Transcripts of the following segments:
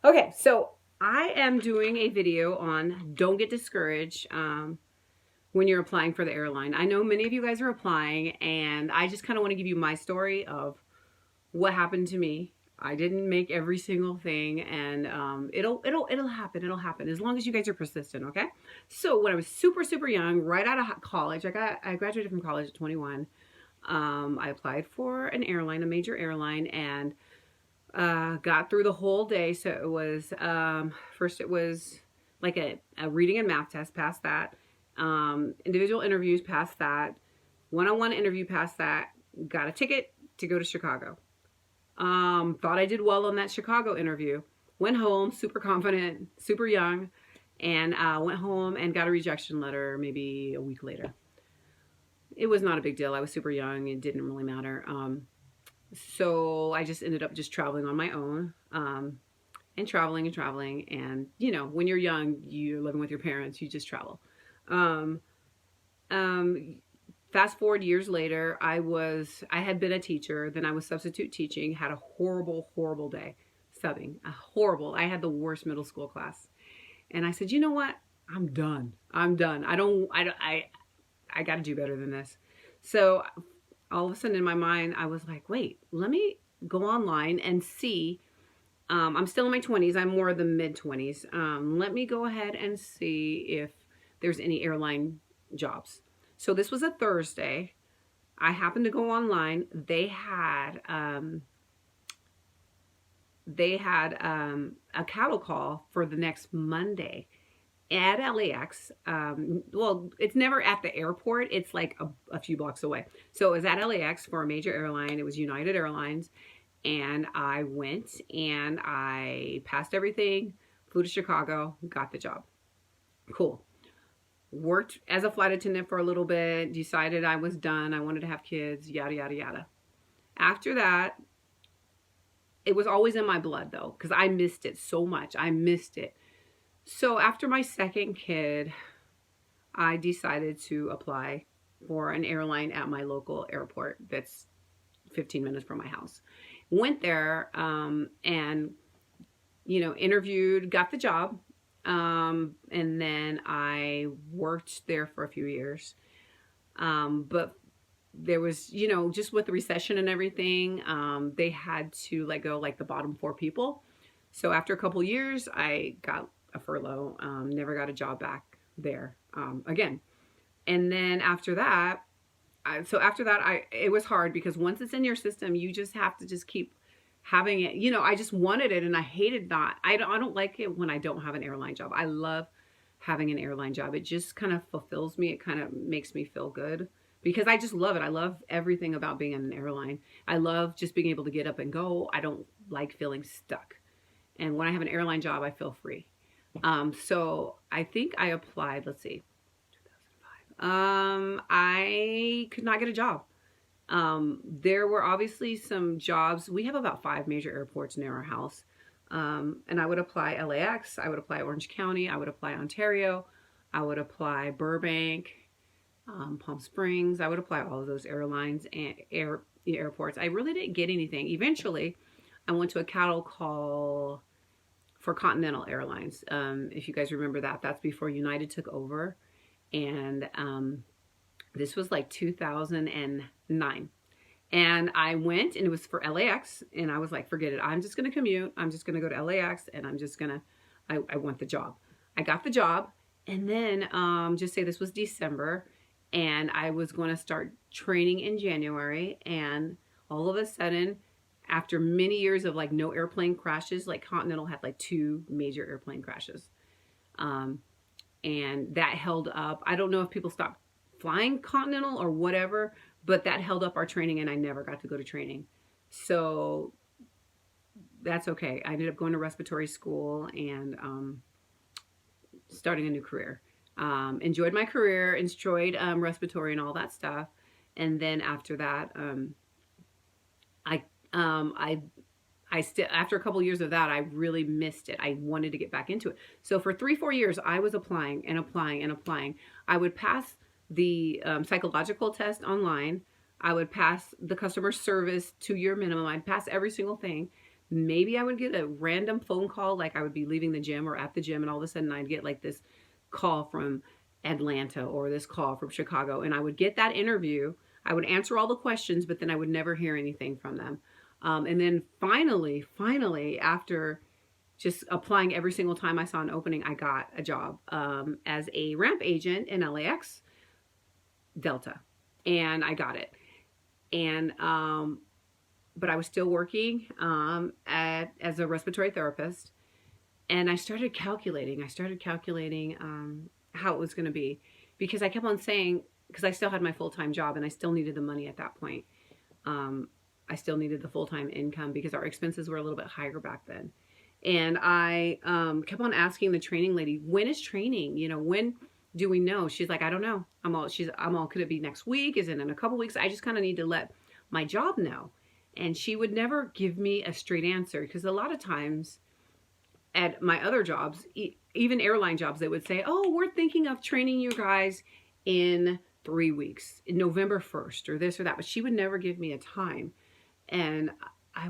Okay, so I am doing a video on don't get discouraged when you're applying for the airline. I know many of you guys are applying, and I just kind of want to give you my story of what happened to me. I didn't make every single thing, and it'll happen. It'll happen as long as you guys are persistent. Okay. So when I was super young, right out of college, I graduated from college at 21. I applied for an airline, a major airline, and got through the whole day. So it was first it was like a reading and math test, passed that. Individual interviews, passed that. One-on-one interview, passed that. Got a ticket to go to Chicago. Thought I did well on that Chicago interview. Went home, super confident, super young, and went home and got a rejection letter maybe a week later. It was not a big deal. I was super young. It didn't really matter. So I just ended up just traveling on my own, and traveling. And, you know, when you're young, you're living with your parents, you just travel. Um, Fast forward years later, I had been a teacher, then I was substitute teaching, had a horrible day subbing, I had the worst middle school class. And I said, you know what? I'm done. I got to do better than this. So all of a sudden in my mind, I was like, wait, let me go online and see. I'm still in my 20s. I'm more the mid 20s. Let me go ahead and see if there's any airline jobs. So this was a Thursday. I happened to go online. They had a cattle call for the next Monday at LAX. Well, it's never at the airport. It's like a few blocks away. So it was at LAX for a major airline. It was United Airlines. And I went and I passed everything, flew to Chicago, got the job. Cool. Worked as a flight attendant for a little bit, decided I was done. I wanted to have kids, yada, yada, yada. After that, it was always in my blood though, because I missed it so much. I missed it. So after my second kid, I decided to apply for an airline at my local airport that's 15 minutes from my house. Went there and, you know, interviewed, got the job. And then I worked there for a few years. But there was, you know, just with the recession and everything, they had to let go like the bottom 4 people. So after a couple years, I got a furlough, never got a job back there again. And then after that, it was hard because once it's in your system, you just have to just keep having it. You know, I just wanted it and I hated not. I don't like it when I don't have an airline job. I love having an airline job. It just kind of fulfills me. It kind of makes me feel good because I just love it. I love everything about being in an airline. I love just being able to get up and go. I don't like feeling stuck. And when I have an airline job, I feel free. So I think I applied, let's see, 2005. I could not get a job. There were obviously some jobs. We have about 5 major airports near our house. And I would apply LAX, I would apply Orange County, I would apply Ontario, I would apply Burbank, Palm Springs. I would apply all of those airlines and airports. I really didn't get anything. Eventually, I went to a cattle call for Continental Airlines. If you guys remember that, that's before United took over. And this was like 2009. And I went and it was for LAX and I was like, forget it. I'm just going to commute. I'm just going to go to LAX and I'm just going to, I want the job. I got the job and then just say this was December and I was going to start training in January. And all of a sudden, after many years of like no airplane crashes, like Continental had like 2 major airplane crashes. And that held up. I don't know if people stopped flying Continental or whatever, but that held up our training and I never got to go to training. So that's okay. I ended up going to respiratory school and starting a new career. Enjoyed my career, enjoyed respiratory and all that stuff. And then after that, after a couple years of that, I really missed it. I wanted to get back into it. So for 3-4 years, I was applying and applying and applying. I would pass the psychological test online. I would pass the customer service 2-year minimum. I'd pass every single thing. maybe I would get a random phone call, like I would be leaving the gym or at the gym, and all of a sudden I'd get like this call from Atlanta or this call from Chicago, and I would get that interview. I would answer all the questions, but then I would never hear anything from them. And then finally, after just applying every single time I saw an opening, I got a job as a ramp agent in LAX Delta, and I got it. And but I was still working as a respiratory therapist, and I started calculating. How it was going to be, because I kept on saying, because I still had my full-time job and I still needed the money at that point. I still needed the full-time income because our expenses were a little bit higher back then. And I kept on asking the training lady, when is training? You know, when do we know? She's like, I don't know. I'm all, could it be next week? Is it in a couple weeks? I just kind of need to let my job know. And she would never give me a straight answer, because a lot of times at my other jobs, even airline jobs, they would say, oh, we're thinking of training you guys in 3 weeks, in November 1st or this or that. But she would never give me a time. And I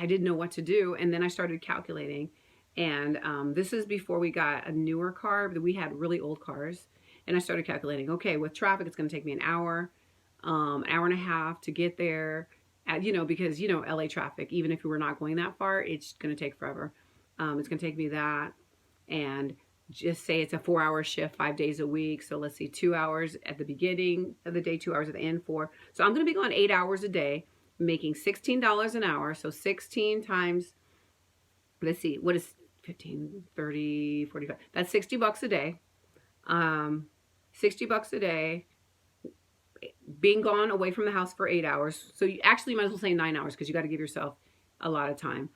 didn't know what to do. And then I started calculating. And this is before we got a newer car. We had really old cars. And I started calculating, okay, with traffic, it's going to take me an hour and a half to get there. You know, because, you know, LA traffic, even if we were not going that far, it's going to take forever. It's going to take me that. And just say it's a 4-hour shift, 5 days a week. So let's see, 2 hours at the beginning of the day, 2 hours at the end, 4. So I'm going to be going 8 hours a day, making $16 an hour. So 16 times, let's see, what is 15, 30, 45? That's $60 a day. $60 a day, being gone away from the house for 8 hours. So you actually might as well say 9 hours, because you got to give yourself a lot of time.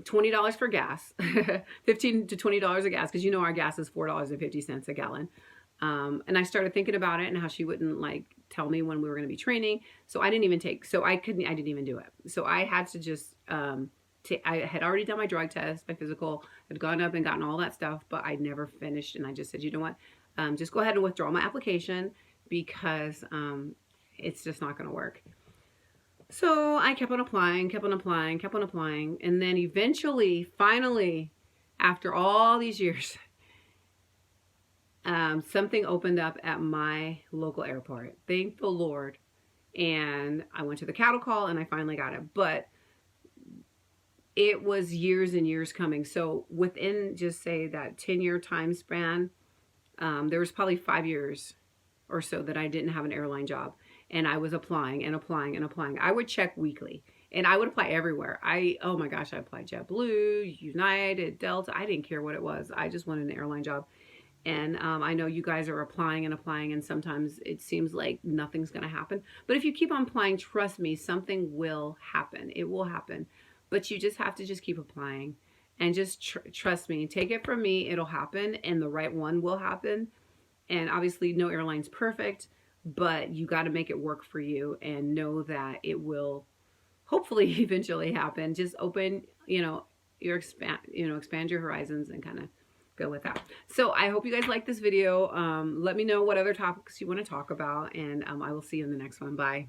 $20 for gas, $15 to $20 of gas, because you know our gas is $4.50 a gallon. And I started thinking about it and how she wouldn't like tell me when we were going to be training. So I didn't even I didn't even do it. So I had to just, I had already done my drug test, my physical, had gone up and gotten all that stuff, but I never finished. And I just said, you know what, just go ahead and withdraw my application, because it's just not going to work. So I kept on applying. And then eventually, finally, after all these years, something opened up at my local airport. Thank the Lord. And I went to the cattle call and I finally got it. But it was years and years coming. So within, just say, that 10-year time span, there was probably 5 years or so that I didn't have an airline job. And I was applying. I would check weekly, and I would apply everywhere. Oh my gosh, I applied JetBlue, United, Delta. I didn't care what it was. I just wanted an airline job. And I know you guys are applying, and sometimes it seems like nothing's going to happen. But if you keep on applying, trust me, something will happen. It will happen. But you just have to just keep applying, and just trust me. Take it from me, it'll happen, and the right one will happen. And obviously, no airline's perfect, but you got to make it work for you, and know that it will hopefully eventually happen. Just open, expand your horizons and kind of go with that. So I hope you guys like this video. Let me know what other topics you want to talk about, and I will see you in the next one. Bye.